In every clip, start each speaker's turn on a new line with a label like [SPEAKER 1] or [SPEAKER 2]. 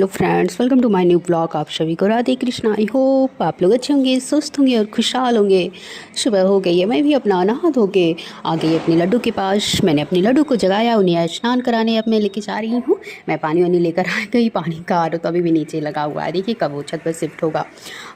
[SPEAKER 1] Hello friends, welcome to my new blog. आप सभी को राधे कृष्णा। आई होप आप लोग अच्छे होंगे, स्वस्थ होंगे और खुशहाल होंगे। सुबह हो गई है, मैं भी अपना नहा धो के आ गई अपने लड्डू के पास। मैंने अपने लड्डू को जगाया, उन्हें स्नान कराने अब मैं लेके जा रही हूँ। मैं पानी वानी लेकर आ गई। पानी का आर तो अभी भी नीचे लगा हुआ है, देखिए कब वो छत पर शिफ्ट होगा।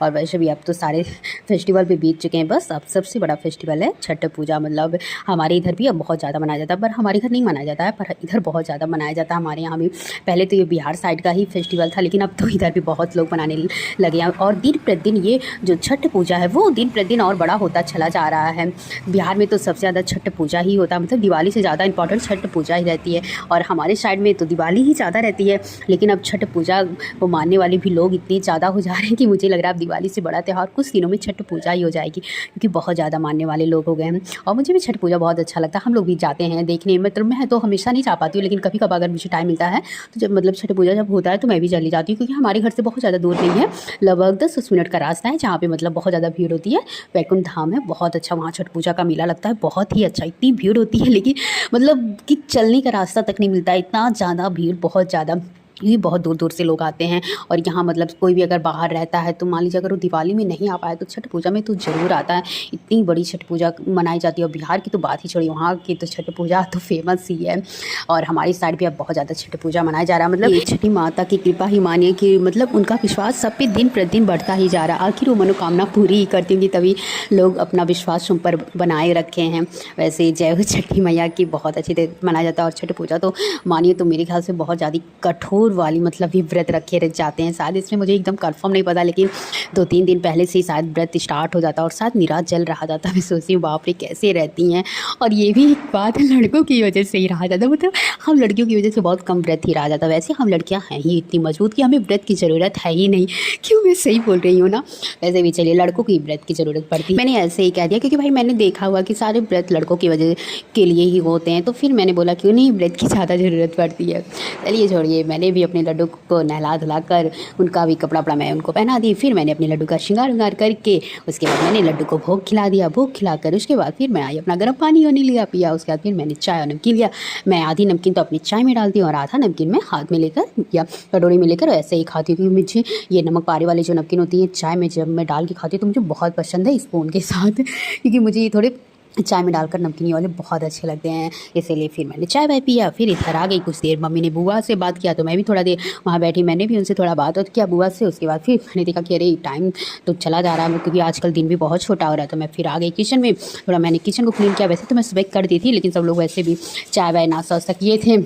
[SPEAKER 1] और वैसे भी अब तो सारे फेस्टिवल भी बीत चुके हैं, बस अब सबसे बड़ा फेस्टिवल है छठ पूजा। मतलब हमारे इधर भी अब बहुत ज़्यादा मनाया जाता है, पर हमारे घर नहीं मनाया जाता है, पर इधर बहुत ज़्यादा मनाया जाता है हमारे यहाँ भी। पहले तो ये बिहार साइड का ही फेस्टिवल था, लेकिन अब तो इधर भी बहुत लोग मनाने लगे हैं। और दिन प्रतिदिन ये जो छठ पूजा है वो दिन प्रतिदिन और बड़ा होता चला जा रहा है। बिहार में तो सबसे ज़्यादा छठ पूजा ही होता है, मतलब दिवाली से ज़्यादा इंपॉर्टेंट छठ पूजा ही रहती है। और हमारे साइड में तो दिवाली ही ज़्यादा रहती है, लेकिन अब छठ पूजा को मानने वाले भी लोग इतने ज़्यादा हो जा रहे हैं कि मुझे लग रहा है अब दिवाली से बड़ा त्यौहार कुछ दिनों में छठ पूजा ही हो जाएगी, क्योंकि बहुत ज़्यादा मानने वाले लोग हो गए हैं। और मुझे भी छठ पूजा बहुत अच्छा लगता है, हम लोग भी जाते हैं देखने। मतलब मैं तो हमेशा नहीं जा पाती हूँ, लेकिन कभी कभार अगर मुझे टाइम मिलता है तो जब मतलब छठ पूजा जब होता है तो मैं भी चली जाती हूँ, क्योंकि हमारे घर से बहुत ज़्यादा दूर नहीं है, लगभग 10 मिनट का रास्ता है, जहाँ पे मतलब बहुत ज़्यादा भीड़ होती है। वैकुंठ धाम है, बहुत अच्छा वहाँ छठ पूजा का मेला लगता है, बहुत ही अच्छा। इतनी भीड़ होती है लेकिन मतलब कि चलने का रास्ता तक नहीं मिलता, इतना ज़्यादा भीड़, बहुत ज़्यादा। ये बहुत दूर दूर से लोग आते हैं। और यहाँ मतलब कोई भी अगर बाहर रहता है तो मान लीजिए अगर वो दिवाली में नहीं आ पाए तो छठ पूजा में तो ज़रूर आता है। इतनी बड़ी छठ पूजा मनाई जाती है, और बिहार की तो बात ही छोड़िए, वहाँ की तो छठ पूजा तो फेमस ही है। और हमारी साइड भी अब बहुत ज़्यादा छठ पूजा मनाया जा रहा है। मतलब छठी माता की कृपा ही मानिए कि मतलब उनका विश्वास सब पे दिन प्रतिदिन बढ़ता ही जा रहा है। आखिर वो मनोकामना पूरी ही करती होंगी, तभी लोग अपना विश्वास उन पर बनाए रखे हैं। वैसे जय हो छठी मैया की बहुत अच्छी तरह मनाया जाता है। और छठ पूजा तो मानिए तो मेरे ख्याल से बहुत ज़्यादा कठोर वाली मतलब ये व्रत रखे रह जाते हैं शायद, इसमें मुझे एकदम कंफर्म नहीं पता, लेकिन 2-3 दिन पहले से ही शायद व्रत स्टार्ट हो जाता है और शायद निराश जल रहा जाता है। मैं सोचती हूँ बाप रे कैसे रहती हैं। और ये भी एक बात लड़कों की वजह से ही रहा जाता है, मतलब हम लड़कियों की वजह से बहुत कम व्रत ही रहा जाता है। वैसे हम लड़कियाँ हैं ही इतनी मजबूत कि हमें व्रत की ज़रूरत है ही नहीं। क्यों, मैं सही बोल रही हूँ ना? वैसे भी चलिए, लड़कों की व्रत की ज़रूरत पड़ती है, मैंने ऐसे ही कह दिया, क्योंकि भाई मैंने देखा हुआ कि सारे व्रत लड़कों की वजह के लिए ही होते हैं, तो फिर मैंने बोला क्यों नहीं व्रत की ज़्यादा ज़रूरत पड़ती है। चलिए छोड़िए, मैंने भी अपने लड्डू को नहला धुला कर उनका भी कपड़ा वपड़ा मैं उनको पहना दी। फिर मैंने अपने लड्डू का श्रृंगार उंगार करके उसके बाद मैंने लड्डू को भोग खिला दिया। भोग खिलाकर उसके बाद फिर मैं आई, अपना गर्म पानी होने लिया पिया। उसके बाद फिर मैंने चाय और नमकीन लिया। मैं आधी नमकीन तो अपनी चाय में डालती हूँ और आधा नमकीन मैं हाथ में लेकर या कटोरी में लेकर ऐसे ही खाती हूँ, क्योंकि मुझे ये नमक पारे वाली जो नमकीन होती है चाय में जब मैं डाल के खाती हूँ तो मुझे बहुत पसंद है स्पून के साथ, क्योंकि मुझे ये थोड़े चाय में डालकर नमकीन वाले बहुत अच्छे लगते हैं। इसीलिए फिर मैंने चाय वाय पिया। फिर इधर आ गई, कुछ देर मम्मी ने बुआ से बात किया तो मैं भी थोड़ा देर वहाँ बैठी, मैंने भी उनसे थोड़ा बात किया बुआ से। उसके बाद फिर मैंने देखा कि अरे टाइम तो चला जा रहा है, क्योंकि आजकल दिन भी बहुत छोटा हो रहा है। तो मैं फिर आ गई किचन में, थोड़ा मैंने किचन को क्लीन किया। वैसे तो मैं सुबह कर दी थी, लेकिन सब लोग वैसे भी चाय वाय नाश्ता वास्ता किए थे,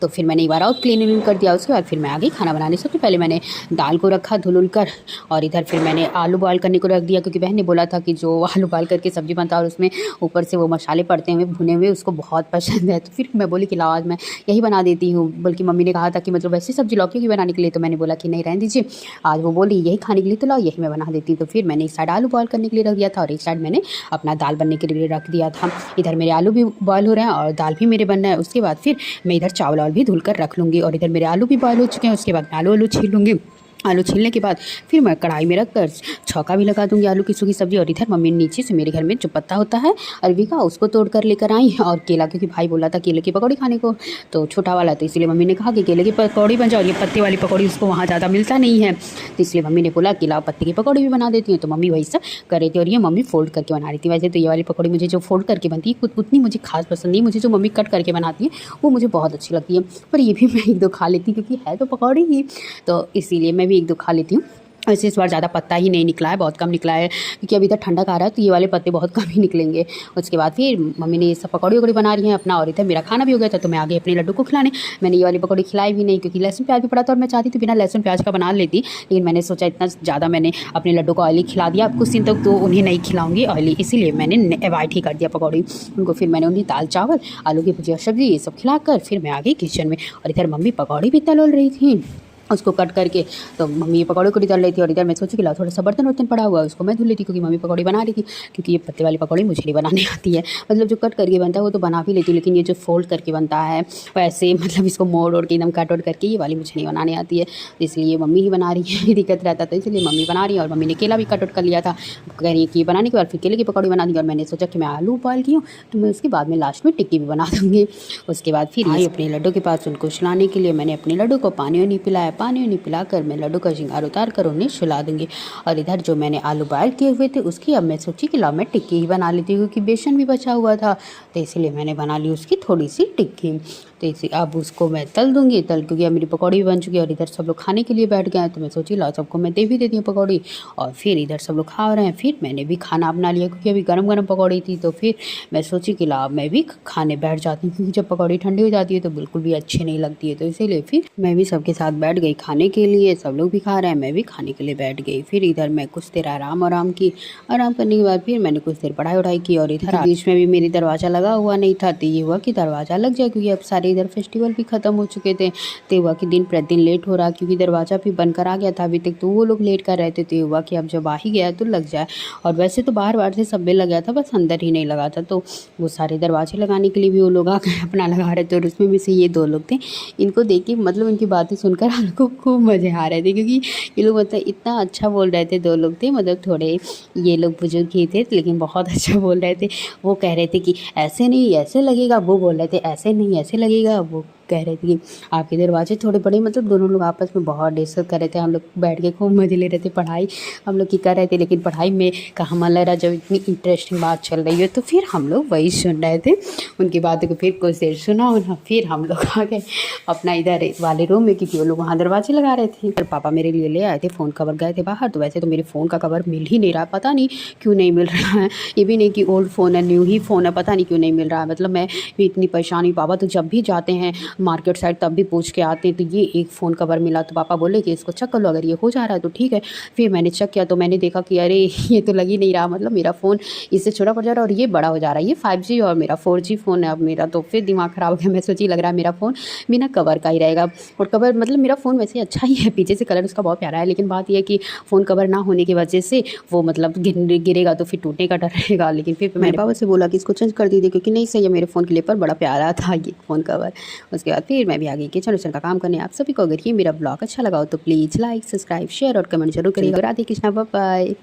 [SPEAKER 1] तो फिर मैंने एक बार और क्लीन कर दिया। उसके बाद फिर मैं आ गई खाना बनाने। सबसे पहले मैंने दाल को रखा धुल कर, और इधर फिर मैंने आलू बॉयल करने को रख दिया, क्योंकि बहन ने बोला था कि जो आलू बॉयल करके सब्ज़ी बनता है और उसमें ऊपर से वो मसाले पड़ते हुए भुने हुए उसको बहुत पसंद है। तो फिर मैं बोली कि लाओ आज मैं यही बना देती हूँ। बल्कि मम्मी ने कहा था कि मतलब वैसे सब्ज़ी लौकी की बनाने के लिए, तो मैंने बोला कि नहीं रहने दीजिए, आज वो बोली यही खाने के लिए तो लाओ यही मैं बना देती हूँ। तो फिर मैंने एक साइड आलू बॉयल करने के लिए रख दिया था और एक साइड मैंने अपना दाल बनने के लिए रख दिया था। इधर मेरे आलू भी बॉयल हो रहे हैं और दाल भी मेरे बन रहा है। उसके बाद फिर मैं इधर चावल वावल भी धुल कर रख लूँगी, और इधर मेरे आलू भी बॉयल हो चुके हैं। उसके बाद मैं आलू छील लूँगी। आलू छीलने के बाद फिर मैं कढ़ाई में रख कर छौंका भी लगा दूंगी आलू की सूखी सब्ज़ी। और इधर मम्मी नीचे से मेरे घर में जो पत्ता होता है अरबी का, उसको तोड़ कर लेकर आई, और केला, क्योंकि भाई बोला था केले की पकौड़ी खाने को, तो छोटा वाला, तो इसलिए मम्मी ने कहा कि केले की पकौड़ी बन जाए। और ये पत्ते वाली पकौड़ी उसको वहाँ ज़्यादा मिलता नहीं है, तो इसलिए मम्मी ने बोला केला पत्ते की पकौड़ी भी बना देती हूँ। तो मम्मी वही सब कर रही थी, और ये मम्मी फोल्ड करके बना रही थी। वैसे तो ये वाली पकौड़ी मुझे जो फोल्ड करके बनती है उतनी मुझे खास पसंद नहीं, मुझे जो मम्मी कट करके बनाती है वो मुझे बहुत अच्छी लगती है। पर ये भी मैं 1-2 खा लेती हूँ, क्योंकि है तो पकौड़ी ही, तो इसीलिए मैं भी 1-2 खा लेती हूँ। वैसे इस बार ज़्यादा पत्ता ही नहीं निकला है, बहुत कम निकला है, क्योंकि अभी तक ठंडा आ रहा है तो ये वाले पत्ते बहुत कम ही निकलेंगे। उसके बाद फिर मम्मी ने ये सब पकौड़ी वकौड़ी बना रही हैं अपना, और इधर मेरा खाना भी हो गया था, तो मैं आगे अपने लड्डू को खिलाने। मैंने ये वाली पकौड़ी खिलाई भी नहीं, क्योंकि लहसुन प्याज भी पड़ा था, और मैं चाहती थी बिना लहसुन प्याज का बना लेती, लेकिन मैंने सोचा इतना ज़्यादा मैंने अपने लड्डू को ऑयली खिला दिया, अब कुछ दिन तक तो उन्हें नहीं खिलाऊंगी ऑयली, इसीलिए मैंने अवॉइड ही कर दिया पकौड़ी उनको। फिर मैंने उन्हें दाल चावल आलू की भुजिया सब्ज़ी ये सब खिलाकर फिर मैं आ गई किचन में। और इधर मम्मी पकौड़ी भी तल रही थी उसको कट करके, तो मम्मी ये पकौड़े को तल रही थी। और इधर मैं सोची कि लाओ थोड़ा सा बर्तन वर्तन पड़ा हुआ है उसको मैं धुल लेती, क्योंकि मम्मी पकौड़ी बना रही थी। क्योंकि ये पत्ते वाली पकौड़ी मुझे नहीं बनाने आती है, मतलब जो कट करके बनता है वो तो बना भी लेती हूँ, लेकिन ये जो फोल्ड करके बनता है वैसे मतलब इसको मोड़ ओढ़ के एकदम कट ओढ़ करके, ये वाली मुझे नहीं बनाने आती है, इसलिए मम्मी ही बना रही है। दिक्कत रहता था इसलिए मम्मी बना रही है। और मम्मी ने केला भी कट ओट कर लिया था, कह रही है कि बनाने के बाद फिर केले की पकौड़ी बना दी। और मैंने सोचा कि मैं आलू बॉयल की हूँ तो मैं उसके बाद में लास्ट में टिक्की भी बना दूँगी। उसके बाद फिर आई अपने लड्डू के पास उनको सुलाने के लिए। मैंने अपने लड्डू को पानी वानी पिलाया, पानी उन्हें पिलाकर मैं लड्डू का श्रृंगार उतार कर उन्हें सुला दूँगी। और इधर जो मैंने आलू बॉयल किए हुए थे उसकी अब मैं सोची कि लाओ मैं टिक्की ही बना लेती हूँ, क्योंकि बेसन भी बचा हुआ था, तो इसीलिए मैंने बना ली उसकी थोड़ी सी टिक्की। तो इसी अब उसको मैं तल दूँगी, क्योंकि अब मेरी पकौड़ी भी बन चुकी है और इधर सब लोग खाने के लिए बैठ गए हैं, तो मैं सोची लाओ सबको मैं दे भी देती हूँ पकौड़ी। और फिर इधर सब लोग खा रहे हैं, फिर मैंने भी खाना बना लिया, क्योंकि अभी गरम पकौड़ी थी, तो फिर मैं सोची कि लाओ मैं भी खाने बैठ जाती हूँ, क्योंकि जब पकौड़ी ठंडी हो जाती है तो बिल्कुल भी अच्छी नहीं लगती है। तो इसीलिए फिर मैं भी सबके साथ बैठ गई खाने के लिए, सब लोग भी खा रहे हैं, मैं भी खाने के लिए बैठ गई। फिर इधर मैं कुछ देर आराम की, आराम करने के बाद फिर मैंने कुछ देर पढ़ाई की, और इधर बीच में भी मेरी दरवाज़ा लगा हुआ नहीं था, तो ये हुआ कि दरवाज़ा लग जाए, क्योंकि अब सारे इधर फेस्टिवल भी ख़त्म हो चुके थे। तो हुआ कि दिन प्रतिदिन लेट हो रहा, क्योंकि दरवाज़ा भी बंद करा गया था अभी तक, तो वो लोग लेट कर रहे थे। तो हुआ कि अब जब आ ही गया तो लग जाए। और वैसे तो बाहर से सब में लग गया था, बस अंदर ही नहीं लगा था, तो वो सारे दरवाजे लगाने के लिए भी वो लोग आ गए अपना लगा रहे थे। और उसमें भी से ये 2 लोग थे, इनको देख के मतलब इनकी बातें सुनकर हमको खूब मज़े आ रहे थे, क्योंकि ये लोग मतलब इतना अच्छा बोल रहे थे। 2 लोग थे, मतलब थोड़े ये लोग बुजुर्ग ही थे, लेकिन बहुत अच्छा बोल रहे थे। वो कह रहे थे कि ऐसे नहीं ऐसे लगेगा, वो बोल रहे थे ऐसे नहीं ऐसे लगेगा, वो कह रहे थे कि आपके दरवाजे थोड़े बड़े, मतलब दोनों लोग आपस में बहुत डिस्कस कर रहे थे। हम लोग बैठ के खूब मज़े ले रहे थे, पढ़ाई हम लोग की कर रहे थे, लेकिन पढ़ाई में कहाँ मन लग रहा, जब इतनी इंटरेस्टिंग बात चल रही है तो फिर हम लोग वही सुन रहे थे। उनकी बातों को फिर कुछ देर सुना उन्हें, फिर हम लोग आ गए अपना इधर वाले रूम में, क्योंकि वो लोग वहाँ दरवाजे लगा रहे थे। फिर पापा मेरे लिए ले आए थे फ़ोन कवर, गए थे बाहर, तो वैसे तो मेरे फ़ोन का कवर मिल ही नहीं रहा, पता नहीं क्यों नहीं मिल रहा है। ये भी नहीं कि ओल्ड फ़ोन है, न्यू ही फ़ोन है, पता नहीं क्यों नहीं मिल रहा है। मतलब मैं भी इतनी परेशानी, पापा तो जब भी जाते हैं मार्केट साइड तब भी पूछ के आते हैं। तो ये एक फ़ोन कवर मिला, तो पापा बोले कि इसको चेक कर लो, अगर ये हो जा रहा है तो ठीक है। फिर मैंने चेक किया तो मैंने देखा कि अरे ये तो लग ही नहीं रहा, मतलब मेरा फ़ोन इससे छोटा पड़ जा रहा है और ये बड़ा हो जा रहा है। ये 5G और मेरा 4G फ़ोन है अब मेरा, तो फिर दिमाग ख़राब हो गया। मैं सोची लग रहा है मेरा फ़ोन बिना कवर का ही रहेगा। और कवर मतलब मेरा फ़ोन वैसे अच्छा ही है, पीछे से कलर उसका बहुत प्यारा है, लेकिन बात यह है कि फ़ोन कवर ना होने की वजह से वो मतलब गिरेगा तो फिर टूटने का डर रहेगा। लेकिन फिर मैंने पापा से बोला कि इसको चेंज कर दीजिए, क्योंकि नहीं सही है, मेरे फ़ोन के लिए पर बड़ा प्यारा था ये फ़ोन कवर। उसके बाद फिर मैं भी आ गई किचन का काम करने। आप सभी को अगर ये मेरा ब्लॉग अच्छा लगा हो तो प्लीज़ लाइक, सब्सक्राइब, शेयर और कमेंट जरूर करिएगा। Radhe Krishna, bye bye.